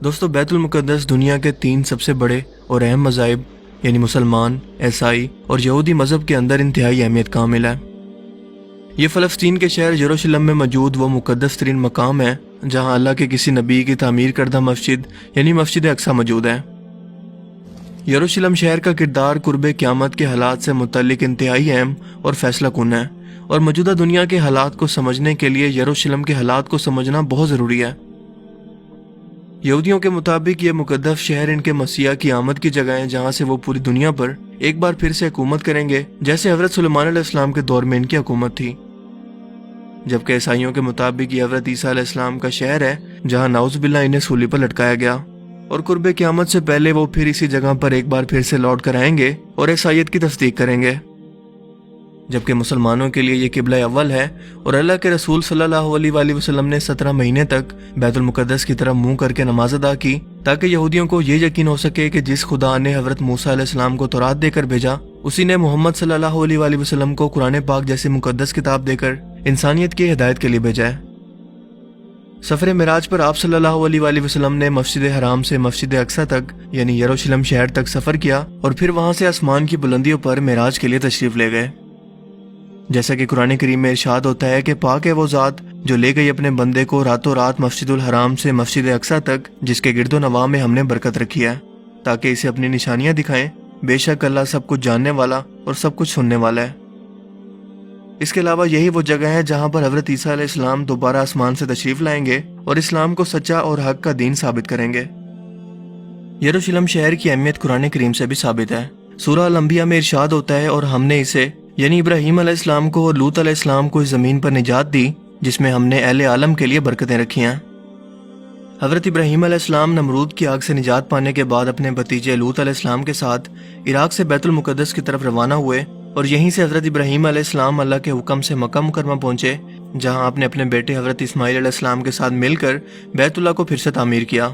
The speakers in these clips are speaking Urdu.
دوستو بیت المقدس دنیا کے 3 سب سے بڑے اور اہم مذاہب یعنی مسلمان، عیسائی اور یہودی مذہب کے اندر انتہائی اہمیت کا حامل ہے۔ یہ فلسطین کے شہر یروشلم میں موجود وہ مقدس ترین مقام ہے جہاں اللہ کے کسی نبی کی تعمیر کردہ مسجد یعنی مسجد اقصی موجود ہے۔ یروشلم شہر کا کردار قرب قیامت کے حالات سے متعلق انتہائی اہم اور فیصلہ کن ہے، اور موجودہ دنیا کے حالات کو سمجھنے کے لیے یروشلم کے حالات کو سمجھنا بہت ضروری ہے۔ یہودیوں کے مطابق یہ مقدس شہر ان کے مسیح کی آمد کی جگہ ہے جہاں سے وہ پوری دنیا پر ایک بار پھر سے حکومت کریں گے، جیسے حضرت سلیمان علیہ السلام کے دور میں ان کی حکومت تھی۔ جبکہ عیسائیوں کے مطابق یہ حضرت عیسیٰ علیہ السلام کا شہر ہے جہاں نعوذ باللہ انہیں سولی پر لٹکایا گیا، اور قرب قیامت سے پہلے وہ پھر اسی جگہ پر ایک بار پھر سے لوٹ کر آئیں گے اور عیسائیت کی تصدیق کریں گے۔ جبکہ مسلمانوں کے لیے یہ قبلہ اول ہے، اور اللہ کے رسول صلی اللہ علیہ وآلہ وسلم نے 17 مہینے تک بیت المقدس کی طرف منہ کر کے نماز ادا کی تاکہ یہودیوں کو یہ یقین ہو سکے کہ جس خدا نے حضرت موسیٰ علیہ السلام کو تورات دے کر بھیجا، اسی نے محمد صلی اللہ علیہ وآلہ وسلم کو قرآن پاک جیسی مقدس کتاب دے کر انسانیت کی ہدایت کے لیے بھیجا ہے۔ سفر معراج پر آپ صلی اللہ علیہ وآلہ وسلم نے مسجد حرام سے مسجد اقصی تک یعنی یروشلم شہر تک سفر کیا، اور پھر وہاں سے آسمان کی بلندیوں پر معراج کے لیے تشریف لے گئے۔ جیسا کہ قرآن کریم میں ارشاد ہوتا ہے کہ پاک ہے وہ ذات جو لے گئی اپنے بندے کو راتوں رات مسجد الحرام سے مسجد اقصی تک، جس کے گرد و نواح میں ہم نے برکت رکھی ہے تاکہ اسے اپنی نشانیاں دکھائیں۔ بے شک اللہ سب کچھ جاننے والا اور سب کچھ سننے والا ہے۔ اس کے علاوہ یہی وہ جگہ ہے جہاں پر حضرت عیسیٰ علیہ السلام دوبارہ آسمان سے تشریف لائیں گے اور اسلام کو سچا اور حق کا دین ثابت کریں گے۔ یروشلم شہر کی اہمیت قرآن کریم سے بھی ثابت ہے۔ سورہ الانبیاء میں ارشاد ہوتا ہے، اور ہم نے اسے یعنی ابراہیم علیہ السلام کو اور لوط علیہ السلام کو اس زمین پر نجات دی جس میں ہم نے اہل عالم کے لیے برکتیں رکھی ہیں۔ حضرت ابراہیم علیہ السلام نمرود کی آگ سے نجات پانے کے بعد اپنے بھتیجے لوط علیہ السلام کے ساتھ عراق سے بیت المقدس کی طرف روانہ ہوئے، اور یہیں سے حضرت ابراہیم علیہ السلام اللہ کے حکم سے مکہ مکرمہ پہنچے، جہاں آپ نے اپنے بیٹے حضرت اسماعیل علیہ السلام کے ساتھ مل کر بیت اللہ کو پھر سے تعمیر کیا۔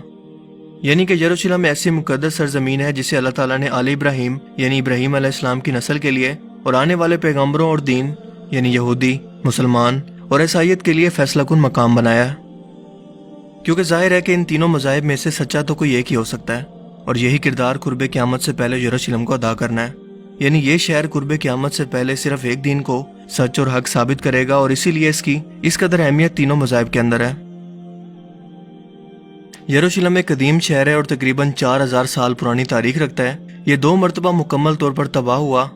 یعنی کہ یروشلم ایسی مقدس سرزمین ہے جسے اللہ تعالیٰ نے آل ابراہیم یعنی ابراہیم علیہ السلام کی نسل کے لیے اور آنے والے پیغمبروں اور دین یعنی یہودی، مسلمان اور عیسائیت کے لیے فیصلہ کن مقام بنایا ہے، کیونکہ ظاہر ہے کہ ان تینوں مذاہب میں سے سچا تو کوئی ایک ہی ہو سکتا ہے، اور یہی کردار قرب قیامت سے پہلے یروشلم کو ادا کرنا ہے۔ یعنی یہ شہر قرب قیامت سے پہلے صرف ایک دین کو سچ اور حق ثابت کرے گا، اور اسی لیے اس قدر اہمیت تینوں مذاہب کے اندر ہے۔ یروشلم ایک قدیم شہر ہے اور تقریباً 4000 سال پرانی تاریخ رکھتا ہے۔ یہ 2 مرتبہ مکمل طور پر تباہ ہوا۔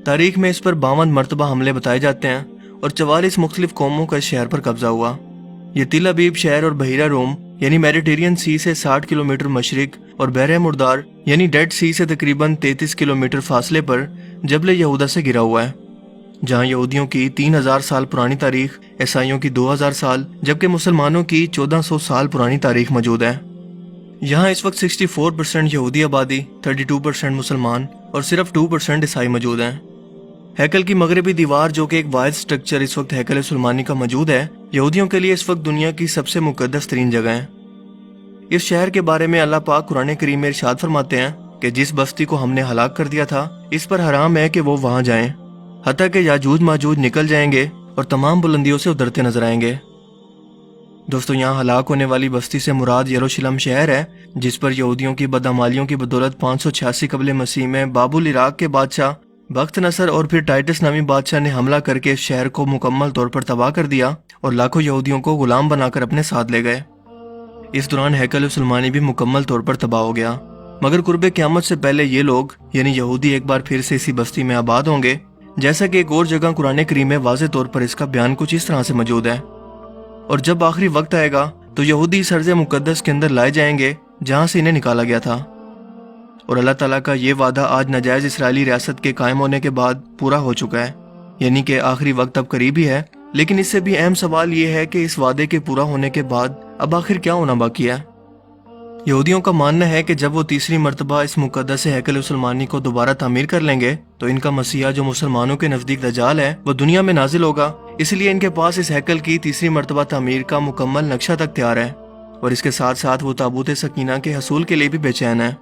تاریخ میں اس پر 52 مرتبہ حملے بتائے جاتے ہیں، اور 44 مختلف قوموں کا اس شہر پر قبضہ ہوا۔ یہ تل ابیب شہر اور بحیرہ روم یعنی میڈیٹرین سی سے 60 کلومیٹر مشرق اور بحر مردار یعنی ڈیڈ سی سے تقریباً 33 کلومیٹر فاصلے پر جبل یہودا سے گھرا ہوا ہے، جہاں یہودیوں کی 3000 سال پرانی تاریخ، عیسائیوں کی 2000 سال، جبکہ مسلمانوں کی 1400 سال پرانی تاریخ موجود ہے۔ یہاں اس وقت 64% یہودی آبادی، 32% مسلمان اور صرف 2% عیسائی موجود ہیں۔ ہیکل کی مغربی دیوار جو کہ ایک واحد سٹرکچر اس وقت ہیکل سلیمانی کا موجود ہے، یہودیوں کے لیے اس وقت دنیا کی سب سے مقدس ترین جگہ ہے۔ اس شہر کے بارے میں اللہ پاک قرآن کریم میں ارشاد فرماتے ہیں کہ جس بستی کو ہم نے ہلاک کر دیا تھا اس پر حرام ہے کہ وہ وہاں جائیں، حتیٰ کہ یاجوج ماجوج نکل جائیں گے اور تمام بلندیوں سے اترتے نظر آئیں گے۔ دوستو، یہاں ہلاک ہونے والی بستی سے مراد یروشلم شہر ہے، جس پر یہودیوں کی بدعمالیوں کی بدولت 586 قبل مسیح میں بابل عراق کے بادشاہ بخت نصر اور پھر ٹائٹس نامی بادشاہ نے حملہ کر کے اس شہر کو مکمل طور پر تباہ کر دیا اور لاکھوں یہودیوں کو غلام بنا کر اپنے ساتھ لے گئے۔ اس دوران ہیکل سلیمانی بھی مکمل طور پر تباہ ہو گیا، مگر قرب قیامت سے پہلے یہ لوگ یعنی یہودی ایک بار پھر سے اسی بستی میں آباد ہوں گے، جیسا کہ ایک اور جگہ قرآن کریم میں واضح طور پر اس کا بیان کچھ اس طرح سے موجود ہے۔ اور جب آخری وقت آئے گا تو یہودی اس ارض مقدس کے اندر لائے جائیں گے جہاں سے انہیں نکالا گیا تھا، اور اللہ تعالیٰ کا یہ وعدہ آج ناجائز اسرائیلی ریاست کے قائم ہونے کے بعد پورا ہو چکا ہے، یعنی کہ آخری وقت اب قریب ہی ہے۔ لیکن اس سے بھی اہم سوال یہ ہے کہ اس وعدے کے پورا ہونے کے بعد اب آخر کیا ہونا باقی ہے؟ یہودیوں کا ماننا ہے کہ جب وہ تیسری مرتبہ اس مقدس ہیکل سلیمانی کو دوبارہ تعمیر کر لیں گے تو ان کا مسیحا جو مسلمانوں کے نزدیک دجال ہے وہ دنیا میں نازل ہوگا، اس لیے ان کے پاس اس ہیکل کی تیسری مرتبہ تعمیر کا مکمل نقشہ تک تیار ہے، اور اس کے ساتھ ساتھ وہ تابوت سکینہ کے حصول کے لیے بھی بے چین ہے،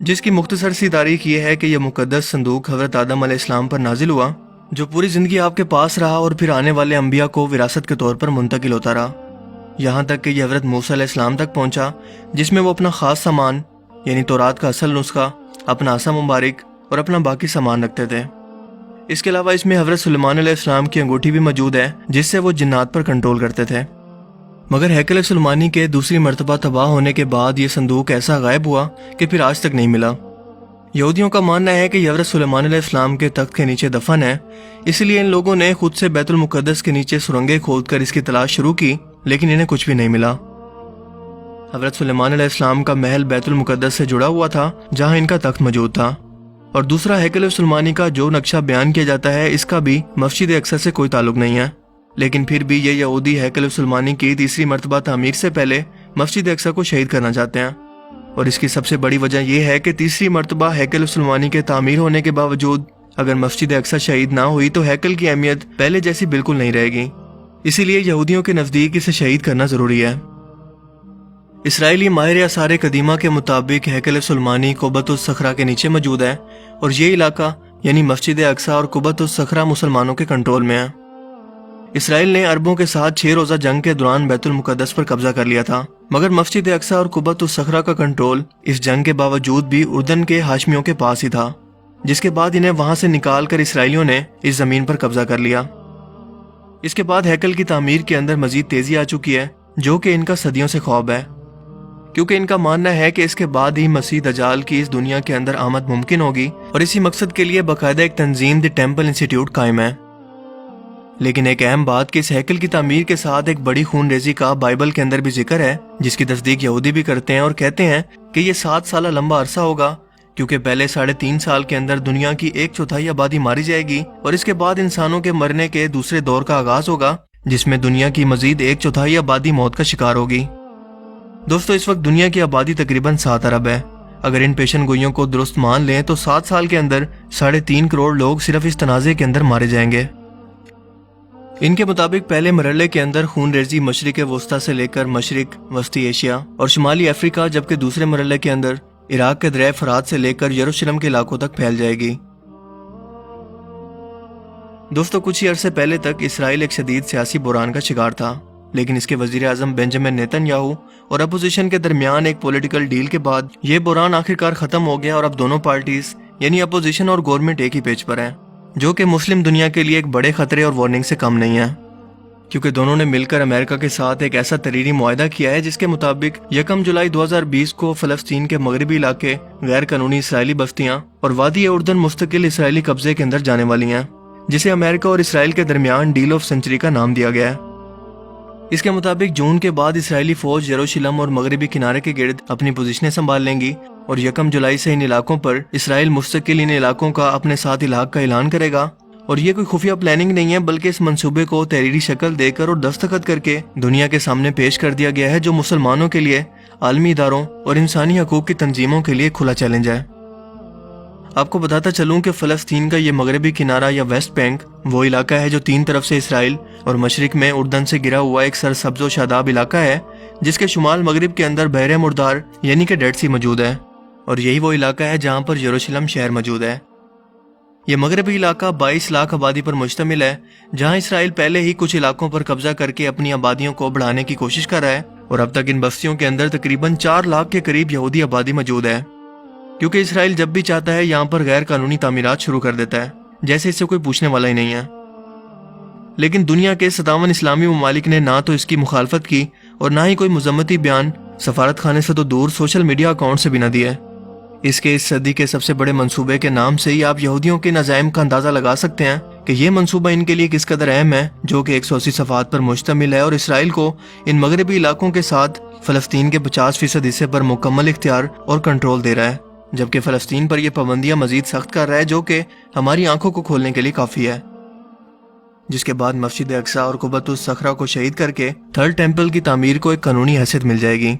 جس کی مختصر سی تاریخ یہ ہے کہ یہ مقدس صندوق حضرت آدم علیہ السلام پر نازل ہوا، جو پوری زندگی آپ کے پاس رہا اور پھر آنے والے انبیاء کو وراثت کے طور پر منتقل ہوتا رہا۔ یہاں تک کہ یہ حضرت موسیٰ علیہ السلام تک پہنچا، جس میں وہ اپنا خاص سامان یعنی تورات کا اصل نسخہ، اپنا عصا مبارک اور اپنا باقی سامان رکھتے تھے۔ اس کے علاوہ اس میں حضرت سلیمان علیہ السلام کی انگوٹھی بھی موجود ہے، جس سے وہ جنات پر کنٹرول کرتے تھے۔ مگر ہیکل سلیمانی کے دوسری مرتبہ تباہ ہونے کے بعد یہ صندوق ایسا غائب ہوا کہ پھر آج تک نہیں ملا۔ یہودیوں کا ماننا ہے کہ یہ حضرت سلیمان علیہ السلام کے تخت کے نیچے دفن ہے، اس لیے ان لوگوں نے خود سے بیت المقدس کے نیچے سرنگیں کھود کر اس کی تلاش شروع کی، لیکن انہیں کچھ بھی نہیں ملا۔ حضرت سلیمان علیہ السلام کا محل بیت المقدس سے جڑا ہوا تھا، جہاں ان کا تخت موجود تھا، اور دوسرا ہیکل سلیمانی کا جو نقشہ بیان کیا جاتا ہے، اس کا بھی مسجد اقصی سے کوئی تعلق نہیں ہے۔ لیکن پھر بھی یہ یہودی ہیکل سلیمانی کی تیسری مرتبہ تعمیر سے پہلے مسجد اقصی کو شہید کرنا چاہتے ہیں، اور اس کی سب سے بڑی وجہ یہ ہے کہ تیسری مرتبہ ہیکل سلیمانی کے تعمیر ہونے کے باوجود اگر مسجد اقصی شہید نہ ہوئی تو ہیکل کی اہمیت پہلے جیسی بالکل نہیں رہے گی، اسی لیے یہودیوں کے نزدیک اسے شہید کرنا ضروری ہے۔ اسرائیلی ماہر آثار قدیمہ کے مطابق ہیکل سلیمانی قبۃ الصخرہ کے نیچے موجود ہے، اور یہ علاقہ یعنی مسجد اقصی اور قبۃ الصخرہ مسلمانوں کے کنٹرول میں ہے۔ اسرائیل نے عربوں کے ساتھ 6 روزہ جنگ کے دوران بیت المقدس پر قبضہ کر لیا تھا، مگر مسجد اقصی اور قبۃ الصخرہ کا کنٹرول اس جنگ کے باوجود بھی اردن کے ہاشمیوں کے پاس ہی تھا، جس کے بعد انہیں وہاں سے نکال کر اسرائیلیوں نے اس زمین پر قبضہ کر لیا۔ اس کے بعد ہیکل کی تعمیر کے اندر مزید تیزی آ چکی ہے، جو کہ ان کا صدیوں سے خواب ہے، کیونکہ ان کا ماننا ہے کہ اس کے بعد ہی مسیح دجال کی اس دنیا کے اندر آمد ممکن ہوگی، اور اسی مقصد کے لیے باقاعدہ ایک تنظیم دی ٹیمپل انسٹیٹیوٹ قائم ہے۔ لیکن ایک اہم بات کہ اس ہیکل کی تعمیر کے ساتھ ایک بڑی خون ریزی کا بائبل کے اندر بھی ذکر ہے، جس کی تصدیق یہودی بھی کرتے ہیں اور کہتے ہیں کہ یہ 7 سالہ لمبا عرصہ ہوگا، کیونکہ پہلے 3.5 سال کے اندر دنیا کی 1/4 آبادی ماری جائے گی، اور اس کے بعد انسانوں کے مرنے کے دوسرے دور کا آغاز ہوگا، جس میں دنیا کی مزید 1/4 آبادی موت کا شکار ہوگی۔ دوستو، اس وقت دنیا کی آبادی تقریباً 7 ارب ہے۔ اگر ان پیشن گوئیوں کو درست مان لیں تو 7 سال کے اندر 3.5 کروڑ لوگ صرف اس تنازع کے اندر مارے جائیں گے۔ ان کے مطابق پہلے مرحلے کے اندر خون ریزی مشرق وسطی سے لے کر مشرق وسطی ایشیا اور شمالی افریقہ، جبکہ دوسرے مرحلے کے اندر عراق کے دریائے فرات سے لے کر یروشلم کے علاقوں تک پھیل جائے گی۔ دوستو، کچھ ہی عرصے پہلے تک اسرائیل ایک شدید سیاسی بحران کا شکار تھا، لیکن اس کے وزیر اعظم بنجامن نیتن یاہو اور اپوزیشن کے درمیان ایک پولیٹیکل ڈیل کے بعد یہ بحران آخرکار ختم ہو گیا، اور اب دونوں پارٹیز یعنی اپوزیشن اور گورنمنٹ ایک ہی پیج پر ہیں، جو کہ مسلم دنیا کے لیے ایک بڑے خطرے اور وارننگ سے کم نہیں ہے، کیونکہ دونوں نے مل کر امریکہ کے ساتھ ایک ایسا تحریری معاہدہ کیا ہے جس کے مطابق 1 جولائی 2020 کو فلسطین کے مغربی علاقے غیر قانونی اسرائیلی بستیاں اور وادی اردن مستقل اسرائیلی قبضے کے اندر جانے والی ہیں، جسے امریکہ اور اسرائیل کے درمیان ڈیل آف سینچری کا نام دیا گیا ہے۔ اس کے مطابق جون کے بعد اسرائیلی فوج یروشلم اور مغربی کنارے کے گرد اپنی پوزیشنیں سنبھال لیں گی، اور 1 جولائی سے ان علاقوں پر اسرائیل مستقل ان علاقوں کا اپنے ساتھ الحاق کا اعلان کرے گا، اور یہ کوئی خفیہ پلاننگ نہیں ہے، بلکہ اس منصوبے کو تحریری شکل دے کر اور دستخط کر کے دنیا کے سامنے پیش کر دیا گیا ہے، جو مسلمانوں کے لیے، عالمی اداروں اور انسانی حقوق کی تنظیموں کے لیے کھلا چیلنج ہے۔ آپ کو بتاتا چلوں کہ فلسطین کا یہ مغربی کنارہ یا ویسٹ بینک وہ علاقہ ہے جو 3 طرف سے اسرائیل اور مشرق میں اردن سے گرا ہوا ایک سرسبز و شاداب علاقہ ہے، جس کے شمال مغرب کے اندر بحر مردار یعنی کہ ڈیڈ سی موجود ہے، اور یہی وہ علاقہ ہے جہاں پر یروشلم شہر موجود ہے۔ یہ مغربی علاقہ 22 لاکھ آبادی پر مشتمل ہے، جہاں اسرائیل پہلے ہی کچھ علاقوں پر قبضہ کر کے اپنی آبادیوں کو بڑھانے کی کوشش کر رہا ہے، اور اب تک ان بستیوں کے اندر تقریباً 4 لاکھ کے قریب یہودی آبادی موجود ہے، کیونکہ اسرائیل جب بھی چاہتا ہے یہاں پر غیر قانونی تعمیرات شروع کر دیتا ہے، جیسے اس سے کوئی پوچھنے والا ہی نہیں ہے۔ لیکن دنیا کے 57 اسلامی ممالک نے نہ تو اس کی مخالفت کی اور نہ ہی کوئی مذمتی بیان، سفارت خانے سے تو دور سوشل میڈیا اکاؤنٹ سے بھی نہ دیے۔ اس صدی کے سب سے بڑے منصوبے کے نام سے ہی آپ یہودیوں کے نظائم کا اندازہ لگا سکتے ہیں کہ یہ منصوبہ ان کے لیے کس قدر اہم ہے، جو کہ 180 صفحات پر مشتمل ہے، اور اسرائیل کو ان مغربی علاقوں کے ساتھ فلسطین کے 50% حصے پر مکمل اختیار اور کنٹرول دے رہا ہے، جبکہ فلسطین پر یہ پابندیاں مزید سخت کر رہا ہے، جو کہ ہماری آنکھوں کو کھولنے کے لیے کافی ہے۔ جس کے بعد مسجد اقصی اور قبۃ الصخرہ کو شہید کر کے تھرڈ ٹیمپل کی تعمیر کو ایک قانونی حیثیت مل جائے گی،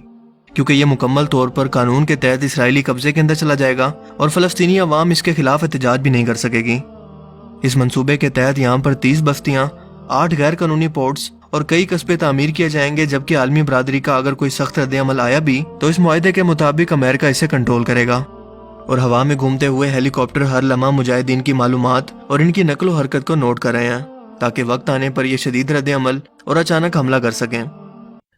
کیونکہ یہ مکمل طور پر قانون کے تحت اسرائیلی قبضے کے اندر چلا جائے گا، اور فلسطینی عوام اس کے خلاف احتجاج بھی نہیں کر سکے گی۔ اس منصوبے کے تحت یہاں پر 30 بستیاں، 8 غیر قانونی پورٹس اور کئی قصبے تعمیر کیے جائیں گے، جبکہ عالمی برادری کا اگر کوئی سخت رد عمل آیا بھی تو اس معاہدے کے مطابق امریکہ اسے کنٹرول کرے گا، اور ہوا میں گھومتے ہوئے ہیلی کاپٹر ہر لمحہ مجاہدین کی معلومات اور ان کی نقل و حرکت کو نوٹ کر رہے ہیں، تاکہ وقت آنے پر یہ شدید رد عمل اور اچانک حملہ کر سکیں۔